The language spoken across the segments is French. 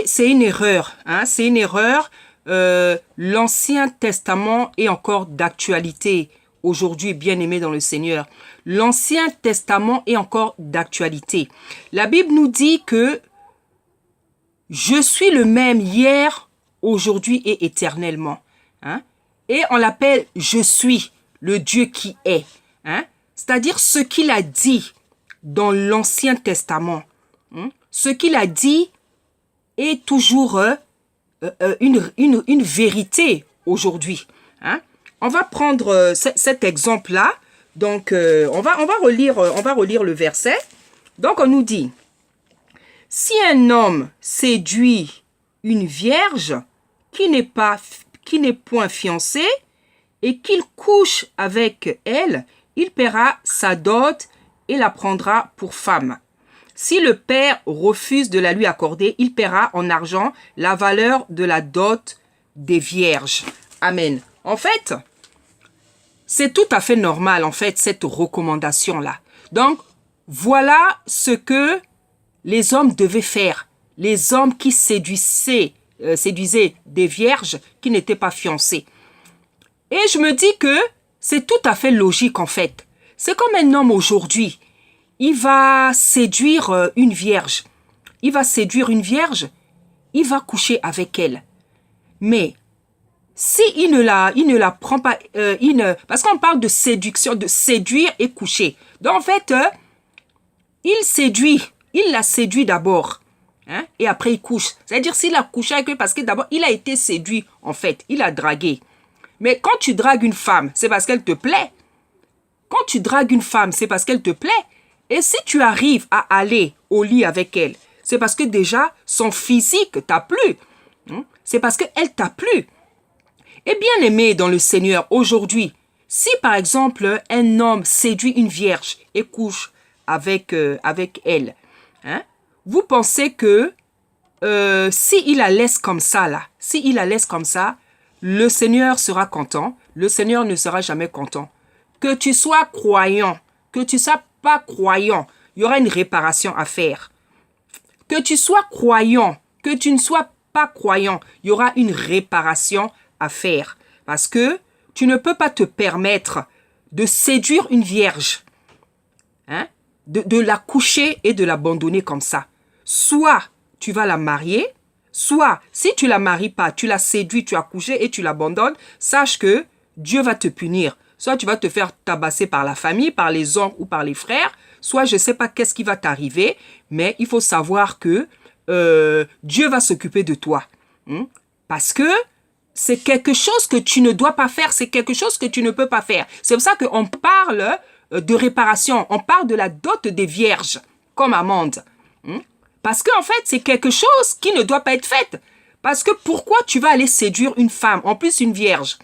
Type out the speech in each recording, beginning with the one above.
c'est une erreur. Hein? C'est une erreur. L'Ancien Testament est encore d'actualité aujourd'hui, bien-aimé dans le Seigneur. L'Ancien Testament est encore d'actualité. La Bible nous dit que je suis le même hier, aujourd'hui et éternellement. Hein? Et on l'appelle « je suis », le Dieu qui est. Hein? C'est-à-dire ce qu'il a dit dans l'Ancien Testament. Hein? Ce qu'il a dit est toujours une vérité aujourd'hui. Hein? On va prendre cet exemple-là. Donc, on va relire le verset. Donc, on nous dit, « Si un homme séduit une vierge qui n'est point fiancée et qu'il couche avec elle, il paiera sa dot et la prendra pour femme. Si le père refuse de la lui accorder, il paiera en argent la valeur de la dot des vierges. » Amen. En fait, c'est tout à fait normal, en fait, cette recommandation-là. Donc, voilà ce que les hommes devaient faire. Les hommes qui séduisaient des vierges qui n'étaient pas fiancées. Et je me dis que c'est tout à fait logique, en fait. C'est comme un homme aujourd'hui. Il va séduire une vierge. Il va séduire une vierge. Il va coucher avec elle. Mais si il ne la prend pas, parce qu'on parle de séduction, de séduire et coucher. Donc en fait, il la séduit d'abord. Hein, et après il couche. C'est-à-dire s'il a couché avec elle parce que d'abord il a été séduit en fait. Il a dragué. Mais quand tu dragues une femme, c'est parce qu'elle te plaît. Quand tu dragues une femme, c'est parce qu'elle te plaît. Et si tu arrives à aller au lit avec elle, c'est parce que déjà, son physique t'a plu. C'est parce qu'elle t'a plu. Et bien aimé dans le Seigneur, aujourd'hui, si par exemple, un homme séduit une vierge et couche avec elle, hein, vous pensez que s'il la laisse comme ça, là, s'il la laisse comme ça, le Seigneur sera content. Le Seigneur ne sera jamais content. Que tu sois croyant, que tu ne sois pas croyant, il y aura une réparation à faire. Que tu sois croyant, que tu ne sois pas croyant, il y aura une réparation à faire. Parce que tu ne peux pas te permettre de séduire une vierge, hein, de la coucher et de l'abandonner comme ça. Soit tu vas la marier, soit si tu ne la maries pas, tu la séduis, tu as couché et tu l'abandonnes, sache que Dieu va te punir. Soit tu vas te faire tabasser par la famille, par les oncles ou par les frères, soit je ne sais pas qu'est-ce qui va t'arriver, mais il faut savoir que Dieu va s'occuper de toi. Parce que c'est quelque chose que tu ne dois pas faire, c'est quelque chose que tu ne peux pas faire. C'est pour ça qu'on parle de réparation, on parle de la dot des vierges, comme amende. Parce qu'en fait, c'est quelque chose qui ne doit pas être fait. Parce que pourquoi tu vas aller séduire une femme, en plus une vierge?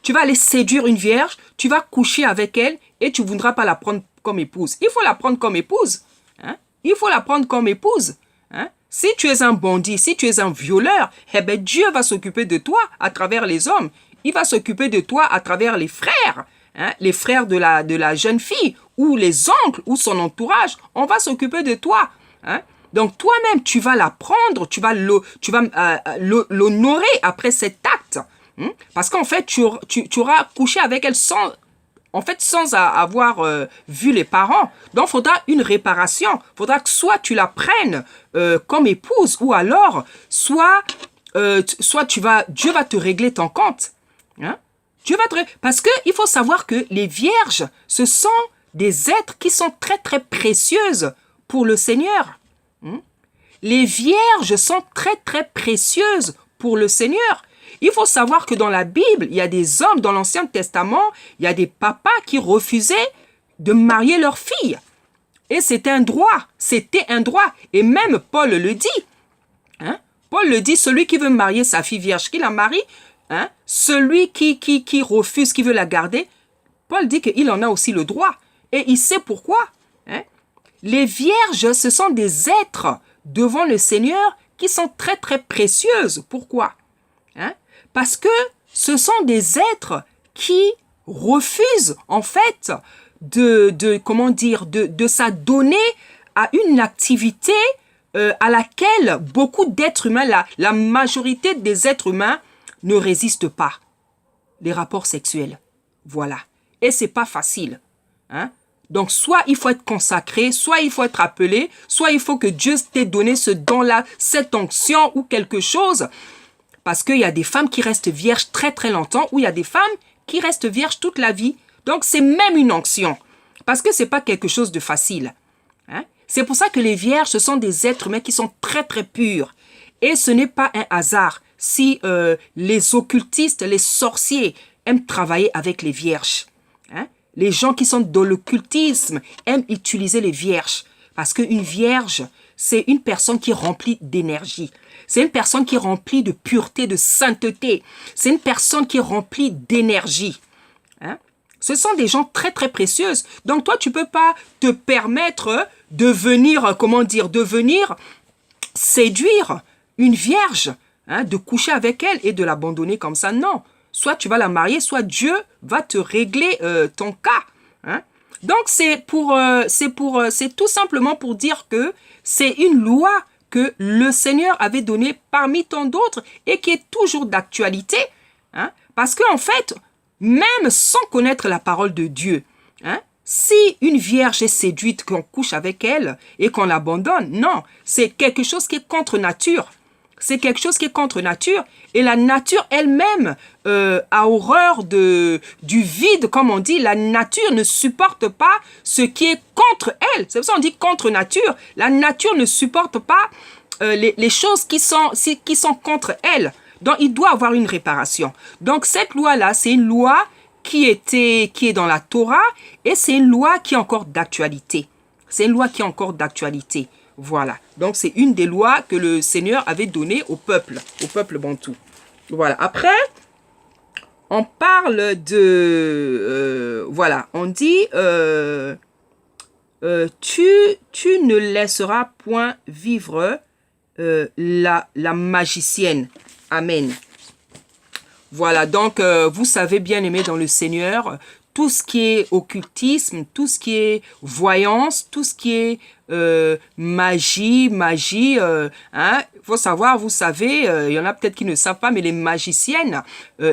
Tu vas aller séduire une vierge, tu vas coucher avec elle et tu ne voudras pas la prendre comme épouse. Il faut la prendre comme épouse. Hein? Il faut la prendre comme épouse. Hein? Si tu es un bandit, si tu es un violeur, eh bien Dieu va s'occuper de toi à travers les hommes. Il va s'occuper de toi à travers les frères. Hein? Les frères de la jeune fille ou les oncles ou son entourage. On va s'occuper de toi. Hein? Donc toi-même, tu vas la prendre, tu vas l'honorer après cet acte. Parce qu'en fait, tu auras couché avec elle sans avoir vu les parents. Donc, il faudra une réparation. Il faudra que soit tu la prennes comme épouse ou alors, soit Dieu va te régler ton compte. Hein? Parce qu'il faut savoir que les vierges, ce sont des êtres qui sont très, très précieuses pour le Seigneur. Les vierges sont très, très précieuses pour le Seigneur. Il faut savoir que dans la Bible, il y a des hommes, dans l'Ancien Testament, il y a des papas qui refusaient de marier leurs filles. Et c'était un droit. C'était un droit. Et même Paul le dit. Hein? Paul le dit, celui qui veut marier sa fille vierge, qui la marie, hein? Celui qui refuse, qui veut la garder, Paul dit qu'il en a aussi le droit. Et il sait pourquoi. Hein? Les vierges, ce sont des êtres devant le Seigneur qui sont très, très précieuses. Pourquoi? Hein? Parce que ce sont des êtres qui refusent, en fait, de s'adonner à une activité à laquelle beaucoup d'êtres humains, la majorité des êtres humains ne résistent pas. Les rapports sexuels. Voilà. Et c'est pas facile. Hein? Donc, soit il faut être consacré, soit il faut être appelé, soit il faut que Dieu t'ait donné ce don-là, cette onction ou quelque chose. Parce qu'il y a des femmes qui restent vierges très très longtemps, ou il y a des femmes qui restent vierges toute la vie. Donc, c'est même une onction. Parce que c'est pas quelque chose de facile. Hein? C'est pour ça que les vierges, ce sont des êtres humains qui sont très très purs. Et ce n'est pas un hasard si les occultistes, les sorciers aiment travailler avec les vierges. Hein? Les gens qui sont dans l'occultisme aiment utiliser les vierges. Parce qu'une vierge, c'est une personne qui est remplie d'énergie. C'est une personne qui est remplie de pureté, de sainteté. C'est une personne qui est remplie d'énergie. Hein? Ce sont des gens très très précieuses. Donc toi, tu ne peux pas te permettre de venir, de venir séduire une vierge, hein, de coucher avec elle et de l'abandonner comme ça. Non. Soit tu vas la marier, soit Dieu va te régler ton cas. Hein? Donc, c'est tout simplement pour dire que c'est une loi que le Seigneur avait donnée parmi tant d'autres et qui est toujours d'actualité. Hein? Parce qu'en fait, même sans connaître la parole de Dieu, hein, si une vierge est séduite, qu'on couche avec elle et qu'on l'abandonne, non, c'est quelque chose qui est contre nature. C'est quelque chose qui est contre nature. Et la nature elle-même a horreur du vide, comme on dit. La nature ne supporte pas ce qui est contre elle. C'est pour ça qu'on dit contre nature. La nature ne supporte pas les choses qui sont contre elle. Donc, il doit avoir une réparation. Donc, cette loi-là, c'est une loi qui est dans la Torah et c'est une loi qui est encore d'actualité. C'est une loi qui est encore d'actualité. Voilà. Donc, c'est une des lois que le Seigneur avait données au peuple bantou. Voilà. Après, on parle de... voilà. On dit... tu ne laisseras point vivre la magicienne. Amen. Voilà. Donc, vous savez bien aimé dans le Seigneur, tout ce qui est occultisme, tout ce qui est voyance, tout ce qui est magie, hein. Faut savoir, vous savez, il y en a peut-être qui ne savent pas, mais les magiciennes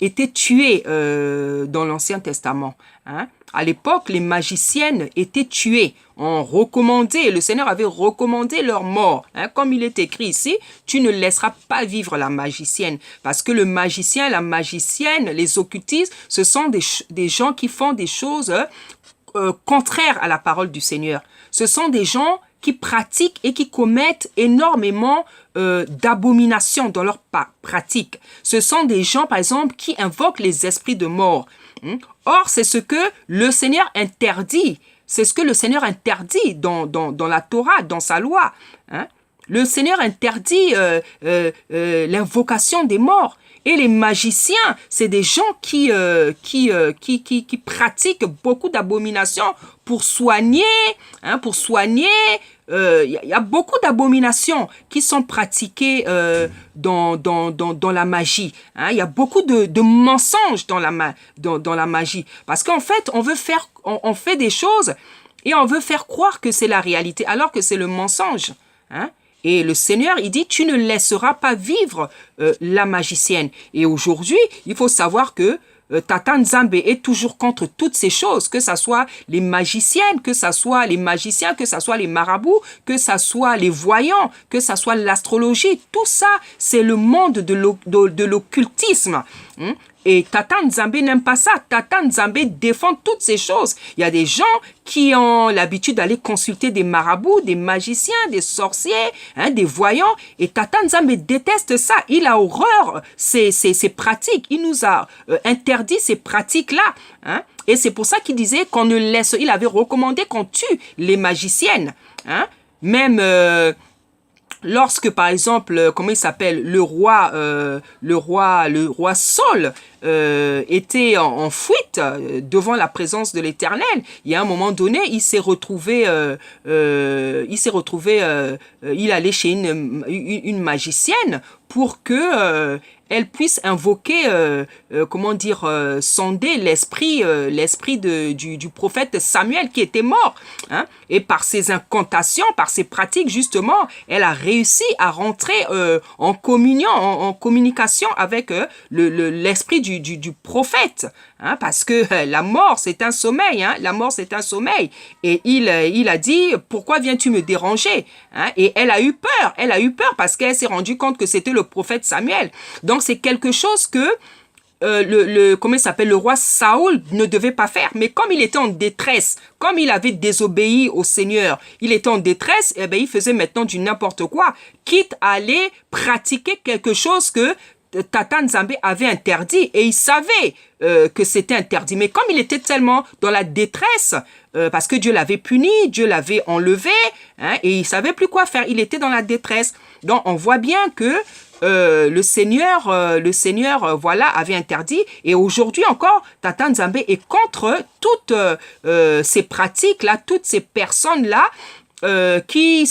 étaient tuées dans l'Ancien Testament. Hein. À l'époque, les magiciennes étaient tuées. Le Seigneur avait recommandé leur mort. Hein. Comme il est écrit ici, tu ne laisseras pas vivre la magicienne. Parce que le magicien, la magicienne, les occultistes, ce sont des gens qui font des choses contraires à la parole du Seigneur. Ce sont des gens qui pratiquent et qui commettent énormément d'abominations dans leur pratique. Ce sont des gens, par exemple, qui invoquent les esprits de mort. Or, c'est ce que le Seigneur interdit. C'est ce que le Seigneur interdit dans la Torah, dans sa loi. Hein? Le Seigneur interdit l'invocation des morts. Et les magiciens, c'est des gens qui pratiquent beaucoup d'abominations pour soigner. Hein, pour soigner. Il y a beaucoup d'abominations qui sont pratiquées dans la magie. Hein, il y a beaucoup de mensonges dans la magie. Parce qu'en fait, on fait des choses et on veut faire croire que c'est la réalité, alors que c'est le mensonge. Hein? Et le Seigneur, il dit, tu ne laisseras pas vivre la magicienne. Et aujourd'hui, il faut savoir que Tata Nzambe est toujours contre toutes ces choses, que ce soit les magiciennes, que ce soit les magiciens, que ce soit les marabouts, que ce soit les voyants, que ce soit l'astrologie. Tout ça, c'est le monde de l'occultisme. Et Tata Nzambe n'aime pas ça. Tata Nzambe défend toutes ces choses. Il y a des gens qui ont l'habitude d'aller consulter des marabouts, des magiciens, des sorciers, hein, des voyants. Et Tata Nzambe déteste ça. Il a horreur ces pratiques. Il nous a interdit ces pratiques-là. Hein. Et c'est pour ça qu'il disait qu'on ne laisse... Il avait recommandé qu'on tue les magiciennes. Hein. Même... lorsque, par exemple, comment il s'appelle, le roi Saul était en fuite devant la présence de l'Éternel, il y a un moment donné, il allait chez une magicienne pour que elle puisse invoquer, comment dire, sonder l'esprit du prophète Samuel qui était mort. Hein? Et par ses incantations, par ses pratiques, justement, elle a réussi à rentrer en communion, en communication avec l'esprit du prophète. Hein? Parce que la mort, c'est un sommeil. Hein? La mort, c'est un sommeil. Et il a dit, pourquoi viens-tu me déranger? Hein? Et elle a eu peur. Elle a eu peur parce qu'elle s'est rendue compte que c'était le prophète Samuel. Donc, c'est quelque chose que comment il s'appelle, le roi Saoul ne devait pas faire. Mais comme il était en détresse, comme il avait désobéi au Seigneur, il était en détresse, et ben il faisait maintenant du n'importe quoi, quitte à aller pratiquer quelque chose que Tata Nzambe avait interdit, et il savait que c'était interdit. Mais comme il était tellement dans la détresse, parce que Dieu l'avait puni, Dieu l'avait enlevé, hein, et il savait plus quoi faire, il était dans la détresse. Donc on voit bien que le Seigneur, voilà, avait interdit. Et aujourd'hui encore, Tata Nzambe est contre toutes ces pratiques-là, toutes ces personnes-là qui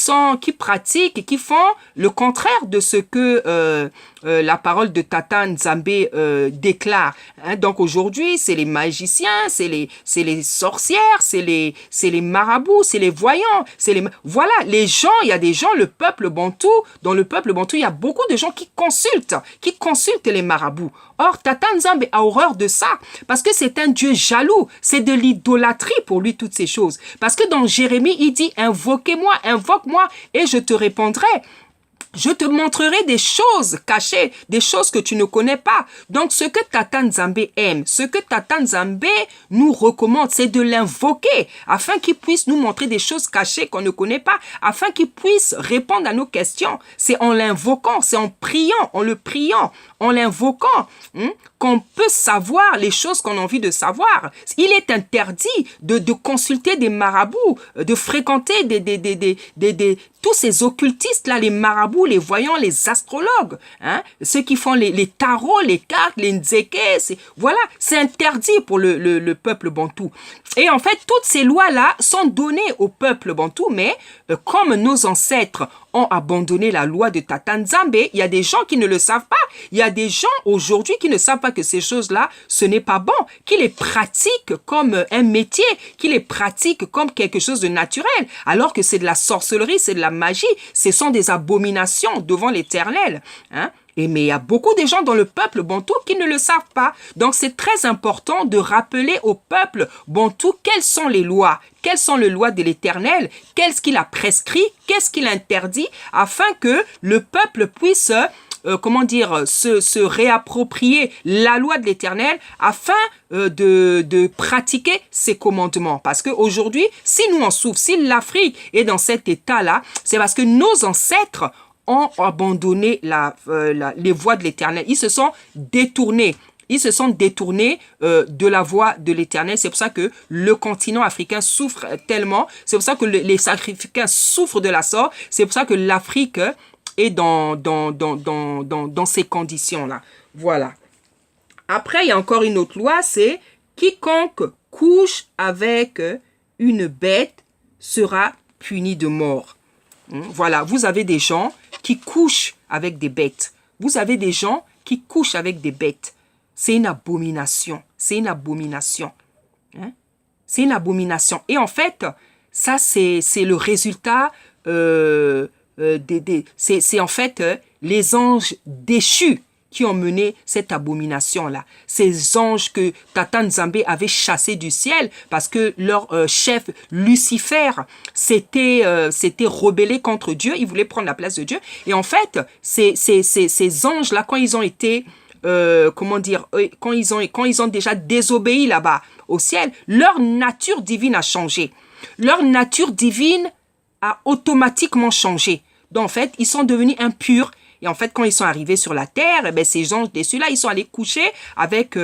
pratiquent et qui font le contraire de ce que la parole de Tata Nzambe déclare. Hein? Donc aujourd'hui, c'est les magiciens, c'est les sorcières, c'est les marabouts, c'est les voyants, voilà, les gens, il y a des gens, le peuple bantou, dans le peuple bantou, il y a beaucoup de gens qui consultent les marabouts. Or, Tata Nzambe a horreur de ça, parce que c'est un Dieu jaloux, c'est de l'idolâtrie pour lui, toutes ces choses. Parce que dans Jérémie, il dit, invoquez-moi, invoque-moi, et je te répondrai. Je te montrerai des choses cachées, des choses que tu ne connais pas. Donc, ce que Tata Nzambe aime, ce que Tata Nzambe nous recommande, c'est de l'invoquer afin qu'il puisse nous montrer des choses cachées qu'on ne connaît pas, afin qu'il puisse répondre à nos questions. C'est en l'invoquant, c'est en priant, en le priant, en l'invoquant, qu'on peut savoir les choses qu'on a envie de savoir. Il est interdit de consulter des marabouts, de fréquenter tous ces occultistes-là, les marabouts, les voyants, les astrologues, hein, ceux qui font les tarots, les cartes, les nzeke, voilà, c'est interdit pour le peuple bantou. Et en fait, toutes ces lois-là sont données au peuple bantou, mais comme nos ancêtres ont abandonné la loi de Tata Nzambe, il y a des gens qui ne le savent pas. Il y a des gens aujourd'hui qui ne savent pas que ces choses-là, ce n'est pas bon, qui les pratiquent comme un métier, qui les pratiquent comme quelque chose de naturel, alors que c'est de la sorcellerie, c'est de la magie, ce sont des abominations devant l'Éternel. Hein? Mais il y a beaucoup de gens dans le peuple bantou qui ne le savent pas. Donc, c'est très important de rappeler au peuple bantou quelles sont les lois, quelles sont les lois de l'Éternel, qu'est-ce qu'il a prescrit, qu'est-ce qu'il interdit, afin que le peuple puisse se réapproprier la loi de l'Éternel afin de pratiquer ses commandements. Parce qu'aujourd'hui, si nous en souffrons, si l'Afrique est dans cet état-là, c'est parce que nos ancêtres ont abandonné les voies de l'Éternel. Ils se sont détournés. De la voie de l'Éternel. C'est pour ça que le continent africain souffre tellement. C'est pour ça que les Africains souffrent de la sorte. C'est pour ça que l'Afrique est dans ces conditions-là. Voilà. Après, il y a encore une autre loi, c'est quiconque couche avec une bête sera puni de mort. Voilà, vous avez des gens qui couchent avec des bêtes. Vous avez des gens qui couchent avec des bêtes. C'est une abomination. C'est une abomination. Hein? C'est une abomination. Et en fait, ça, c'est le résultat c'est en fait les anges déchus qui ont mené cette abomination-là. Ces anges que Tata Nzambe avait chassés du ciel parce que leur chef Lucifer s'était rebellé contre Dieu. Il voulait prendre la place de Dieu. Et en fait, ces anges-là, quand ils ont été quand ils ont déjà désobéi là-bas au ciel, leur nature divine a changé. Leur nature divine a automatiquement changé. Donc, en fait, ils sont devenus impurs. Et en fait, quand ils sont arrivés sur la terre, ces anges déçus-là, ils sont allés coucher avec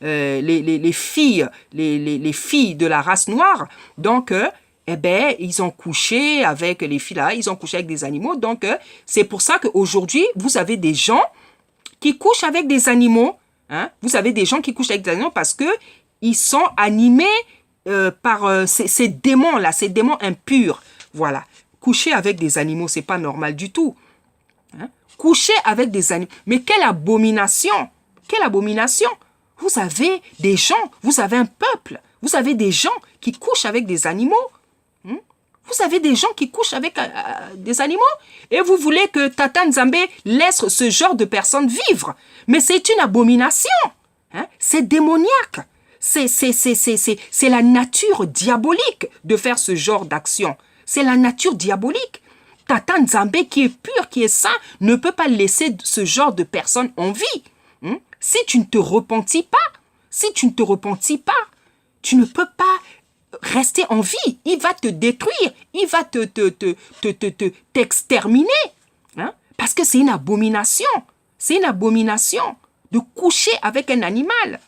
les filles de la race noire. Donc, ils ont couché avec les filles-là, ils ont couché avec des animaux. Donc, c'est pour ça qu'aujourd'hui, vous avez des gens qui couchent avec des animaux. Hein? Vous avez des gens qui couchent avec des animaux parce qu'ils sont animés par ces démons-là, ces démons impurs. Voilà. Coucher avec des animaux, c'est pas normal du tout. Hein? Coucher avec des animaux. Mais quelle abomination! Quelle abomination! Vous avez des gens, vous avez un peuple, vous avez des gens qui couchent avec des animaux. Vous avez des gens qui couchent avec des animaux et vous voulez que Tata Nzambe laisse ce genre de personnes vivre. Mais c'est une abomination. Hein? C'est démoniaque. C'est la nature diabolique de faire ce genre d'action. C'est la nature diabolique. Tata Nzambe qui est pur, qui est saint, ne peut pas laisser ce genre de personnes en vie. Si tu ne te repentis pas, tu ne peux pas rester en vie. Il va te détruire. Il va t'exterminer. Hein? Parce que c'est une abomination. C'est une abomination de coucher avec un animal.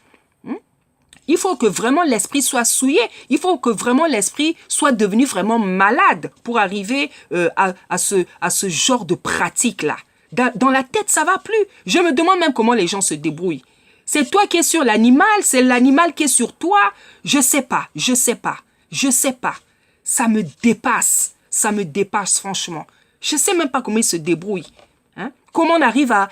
Il faut que vraiment l'esprit soit souillé. Il faut que vraiment l'esprit soit devenu vraiment malade pour arriver à ce genre de pratique-là. Dans la tête, ça va plus. Je me demande même comment les gens se débrouillent. C'est toi qui es sur l'animal, c'est l'animal qui est sur toi. Je sais pas. Ça me dépasse franchement. Je sais même pas comment ils se débrouillent. Hein? Comment on arrive à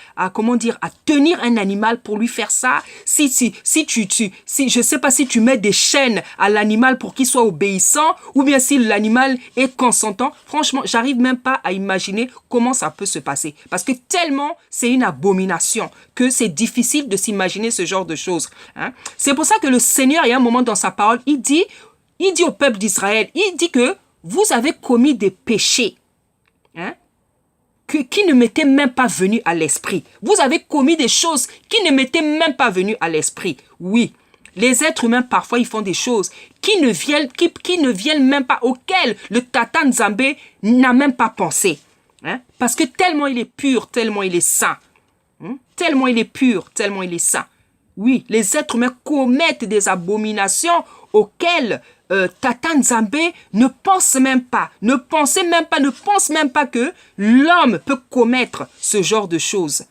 tenir un animal pour lui faire ça? Si je sais pas si tu mets des chaînes à l'animal pour qu'il soit obéissant ou bien si l'animal est consentant. Franchement, j'arrive même pas à imaginer comment ça peut se passer. Parce que tellement c'est une abomination que c'est difficile de s'imaginer ce genre de choses. Hein? C'est pour ça que le Seigneur, il y a un moment dans sa parole, il dit au peuple d'Israël, il dit que vous avez commis des péchés. Hein? Qui ne m'étaient même pas venus à l'esprit. Vous avez commis des choses qui ne m'étaient même pas venues à l'esprit. Oui, les êtres humains, parfois, ils font des choses qui ne viennent même pas, auxquelles le Tata Nzambe n'a même pas pensé. Hein? Parce que tellement il est pur, tellement il est saint. Tellement il est pur, tellement il est saint. Oui, les êtres humains commettent des abominations auxquelles Tata Nzambe ne pense même pas que l'homme peut commettre ce genre de choses.